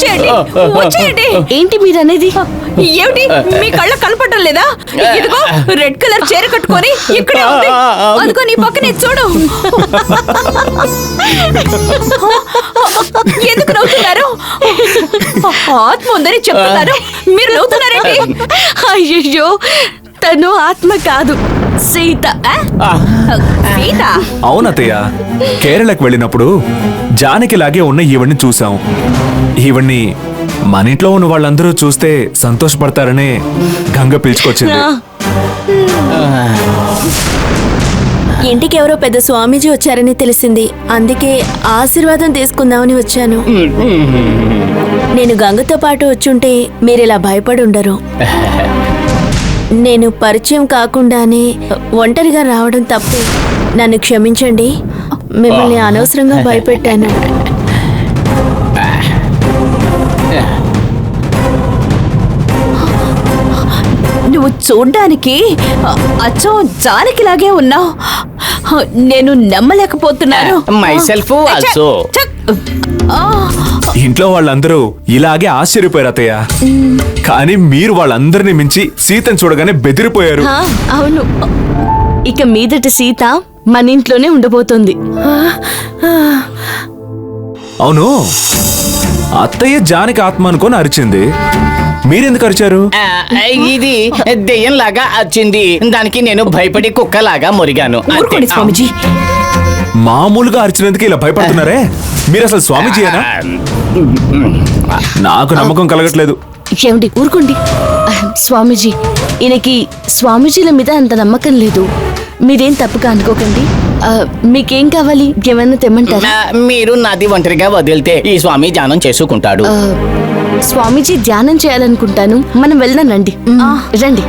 వచ్చేయండి. ఏంటి మీరు అనేది? ఏమిటి మీ కళ్ళ కనపడటం లేదా? ఇదిగో రెడ్ కలర్ చీర కట్టుకొని ఇక్కడే ఉంది. అదిగో నీ పక్కనే చూడు. ఎందుకు నవ్వుతున్నారు? ఆత్మ ఉందని చెప్తున్నారు, మీరు నవ్వుతున్నారేంటి? అయ్యో, తను ఆత్మ కాదు, సీత. సీత? అవునత్తయ్య, కేరళకు వెళ్ళినప్పుడు జానకిలాగే ఉన్న ఈవిడ్ని చూసాం. ఈవిడ్ని మన ఇంట్లో ఉన్న వాళ్ళందరూ చూస్తే సంతోషపడతారనే గంగ పిలుచుకొచ్చింది. ఇంటికి ఎవరో పెద్ద స్వామీజీ వచ్చారని తెలిసింది, అందుకే ఆశీర్వాదం తీసుకుందామని వచ్చాను. నేను గంగతో పాటు వచ్చుంటే మీరిలా భయపడి ఉండరు. నేను పరిచయం కాకుండానే ఒంటరిగా రావడం తప్పే. నన్ను క్షమించండి, మిమ్మల్ని అనవసరంగా భయపెట్టాను. నువ్వు చూడ్డానికి అచ్చం జానకిలాగే ఉన్నావు. నేను నమ్మలేకపోతున్నాను. Myself also. ఇంట్లో వాళ్ళందరూ ఇలాగే ఆశ్చర్యపోయారు అత్తయ్య. కానీ మీరు వాళ్ళందరినీ మించి సీతను చూడగానే బెదిరిపోయారు. అవును, ఇక మీదట సీత మన ఇంట్లోనే ఉండబోతుంది. అవును, అత్తయ్య జానకి ఆత్మ అనుకొని అరిచింది, మీరెందుకు అరిచారు? ఇది దెయ్యం లాగా వచ్చింది, దానికి నేను భయపడి కుక్కలాగా మొరిగాను. ఊరుకోండి స్వామిజీ. మామూలుగా అరిచినందుకు ఇలా భయపడుతున్నారే, మీరు అసలు స్వామీజీయేనా? నాకు నమ్మకం కలగట్లేదు. ఏమిటి, ఊరుకోండి. స్వామీజీ, ఈయనకి స్వామీజీల మీద అంత నమ్మకం లేదు. మీరేం తప్పుగా అనుకోకండి. మీకేం కావాలి, ఏమన్నా తెమ్మంటారా? మీరు నాది ఒంటరిగా వదిలితే ఈ స్వామి ధ్యానం చేసుకుంటాడు. స్వామీజీ ధ్యానం చేయాలనుకుంటాను. మనం వెళ్దాం, రండి. రండి.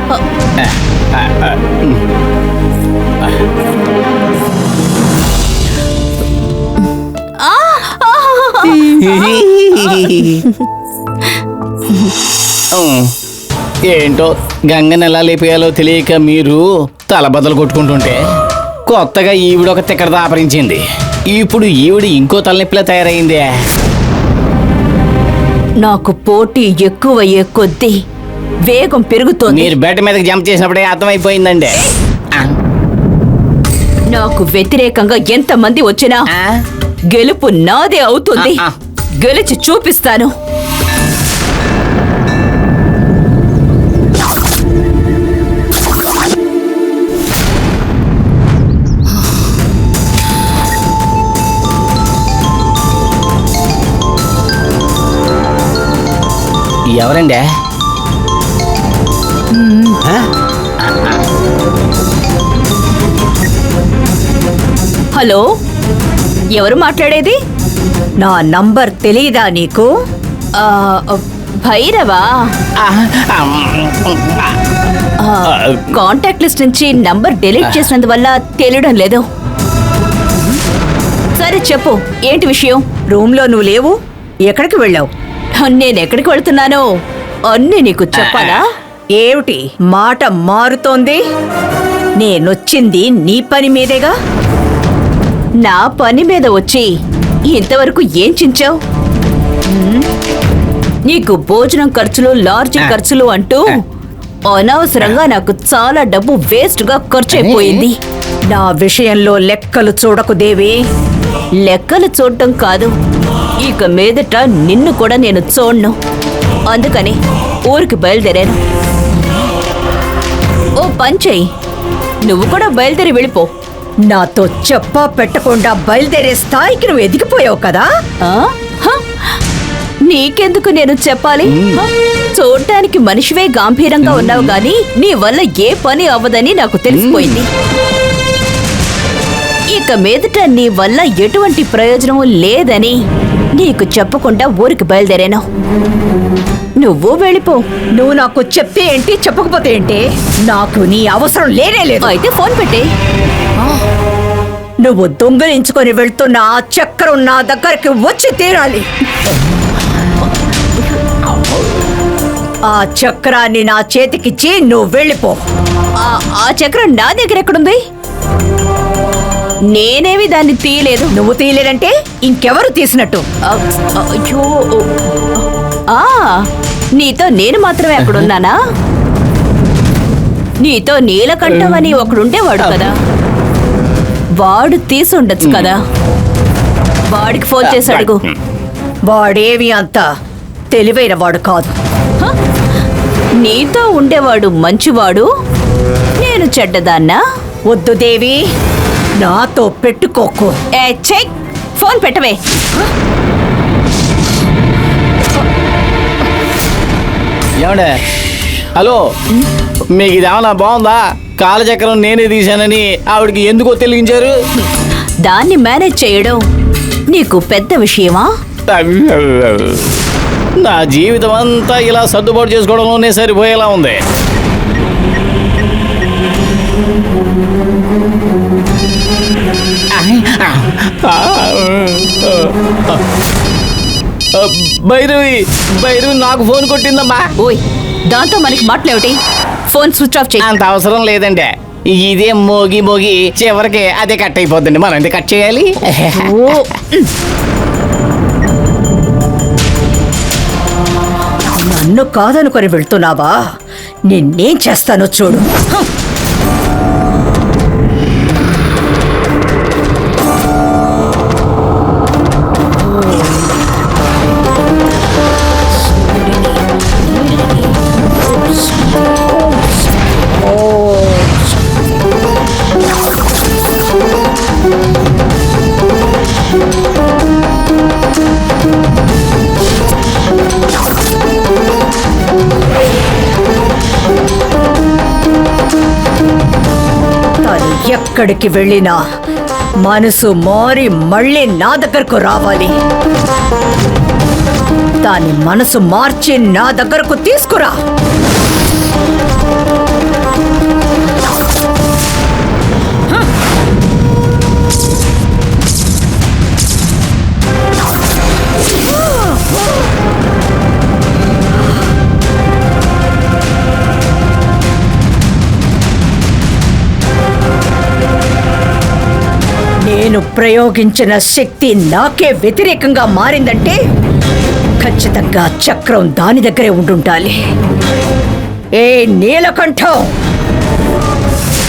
ఏంటో గంగని ఎలా లేపేయాలో తెలియక మీరు తలబద్దలు కొట్టుకుంటుంటే కొత్తగా ఈవిడ ఒక తిక్కడ దాపరించింది. ఇప్పుడు ఈవిడ ఇంకో తలనొప్పిలా తయారైందే. నాకు పోటీ ఎక్కువయ్యే కొద్దీ వేగం పెరుగుతోంది. మీరు బెడ్ మీదకి జంప్ చేసినప్పుడే అర్థమైపోయిందండి. నాకు వ్యతిరేకంగా ఎంతమంది వచ్చినా గెలుపు నాదే అవుతుంది. గెలిచి చూపిస్తాను. ఎవరండి? హలో, ఎవరు మాట్లాడేది? నా నంబర్ తెలీదా నీకు? భైరవా? కాంటాక్ట్ లిస్ట్ నుంచి నంబర్ డిలీట్ చేసినందువల్ల తెలియడం లేదు. సరే చెప్పు, ఏంటి విషయం? రూమ్ లో నువ్వు లేవు, ఎక్కడికి వెళ్ళావు? నేనెక్కడికి వెళ్తున్నానో అన్నీ నీకు చెప్పాలా? ఏమిటి మాట మారుతోంది? నేనొచ్చింది నీ పని మీదేగా. నా పని మీద వచ్చి ఇంతవరకు ఏం చించావు? నీకు భోజనం ఖర్చులు, లాడ్జింగ్ ఖర్చులు అంటూ అనవసరంగా నాకు చాలా డబ్బు వేస్ట్ గా ఖర్చు అయిపోయింది. నా విషయంలో లెక్కలు చూడకు దేవి. లెక్కలు చూడటం కాదు, ఇక మీదట నిన్ను కూడా నేను చూడను. అందుకని ఊరికి బయలుదేరాను. ఓ పంచేయి, నువ్వు కూడా బయలుదేరి వెళ్ళిపో. నాతో చెప్పా పెట్టకుండా బయలుదేరే స్థాయికి నువ్వు ఎదిగిపోయావు కదా. నీకెందుకు నేను చెప్పాలి? చూడటానికి మనిషివే గాంభీరంగా ఉన్నావు గాని నీ వల్ల ఏ పని అవ్వదని నాకు తెలిసిపోయింది. ఇక మీదట నీ వల్ల ఎటువంటి ప్రయోజనం లేదని నీకు చెప్పకుండా ఊరికి బయలుదేరాను. నువ్వు వెళ్ళిపో. నువ్వు నాకు చెప్తే ఏంటి, చెప్పకపోతే ఏంటి? నాకు నీ అవసరం లేనే లేదు. అయితే ఫోన్ పెట్టే. నువ్వు దొంగలించుకొని వెళ్తున్న ఆ చక్రం నా దగ్గరికి వచ్చి తీరాలి. ఆ చక్రాన్ని నా చేతికిచ్చి నువ్వు వెళ్ళిపో. ఆ చక్రం నా దగ్గర ఎక్కడుంది? నేనేమి దాన్ని తీయలేదు. నువ్వు తీయలేదంటే ఇంకెవరు తీసినట్టు? అయ్యో, నీతో నేను మాత్రమే అక్కడున్నానా? నీతో నీలకంఠం అని ఒకడుండేవాడు కదా, వాడు తీసుండొచ్చు కదా. వాడికి ఫోన్ చేసి అడుగు. వాడేవి అంత తెలివైన వాడు కాదు. హ? నీతో ఉండేవాడు మంచివాడు, నేను చెడ్డదాన్నా? వద్దు దేవి, నాతో పెట్టుకోకు. చెక్ ఫోన్ పెట్టవే. ఏమండే? హలో, మీకు ఇదేమన్నా బాగుందా? కాలచక్రం నేనే తీశానని ఆవిడకి ఎందుకో తెలిగించారు. దాన్ని మేనేజ్ చేయడం నీకు పెద్ద విషయమా? నా జీవితం అంతా ఇలా సర్దుబాటు చేసుకోవడంలోనే సరిపోయేలా ఉంది. భైరవి, భైరవి నాకు ఫోన్ కొట్టిందమ్మా. ఓయ్, దాంతో మనకి మాటలేమిటి? ఫోన్ స్విచ్ ఆఫ్ చేయి. అంత అవసరం లేదండి, ఇదే మోగి మోగి చివరికి అదే కట్ అయిపోద్దండి. మనం ఎందుకు కట్ చేయాలి? ఓ, నన్ను కాదనుకొని వెళ్తున్నావా? నిన్నేం చేస్తానో చూడు. ఎక్కడికి వెళ్ళినా మనసు మారి మళ్ళీ నా దగ్గరకు రావాలి. దాని మనసు మార్చి నా దగ్గరకు తీసుకురా. నేను ప్రయోగించిన శక్తి నాకే వ్యతిరేకంగా మారిందంటే ఖచ్చితంగా చక్రం దాని దగ్గరే ఉండుండాలి. ఏ నీలకంఠం,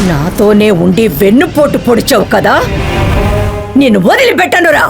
నాతోనే ఉండి వెన్నుపోటు పొడిచావు కదా, నిన్ను వదిలిపెట్టనురా.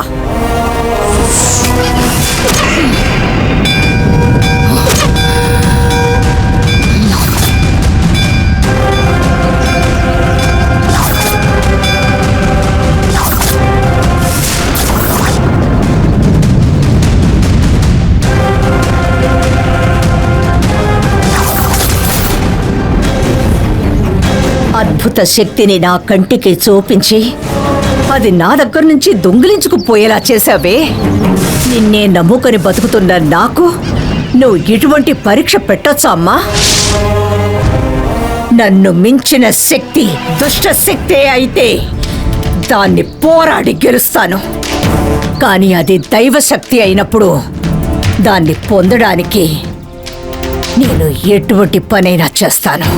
అద్భుత శక్తిని నా కంటికి చూపించి అది నా దగ్గర నుంచి దొంగిలించుకుపోయేలా చేశావే. నిన్నే నమ్ముకొని బతుకుతున్న నాకు నువ్వు ఇటువంటి పరీక్ష పెట్టొచ్చా అమ్మా? నన్ను మించిన శక్తి దుష్ట శక్తే అయితే దాన్ని పోరాడి గెలుస్తాను. కానీ అది దైవశక్తి అయినప్పుడు దాన్ని పొందడానికి నేను ఎటువంటి పనైనా చేస్తాను.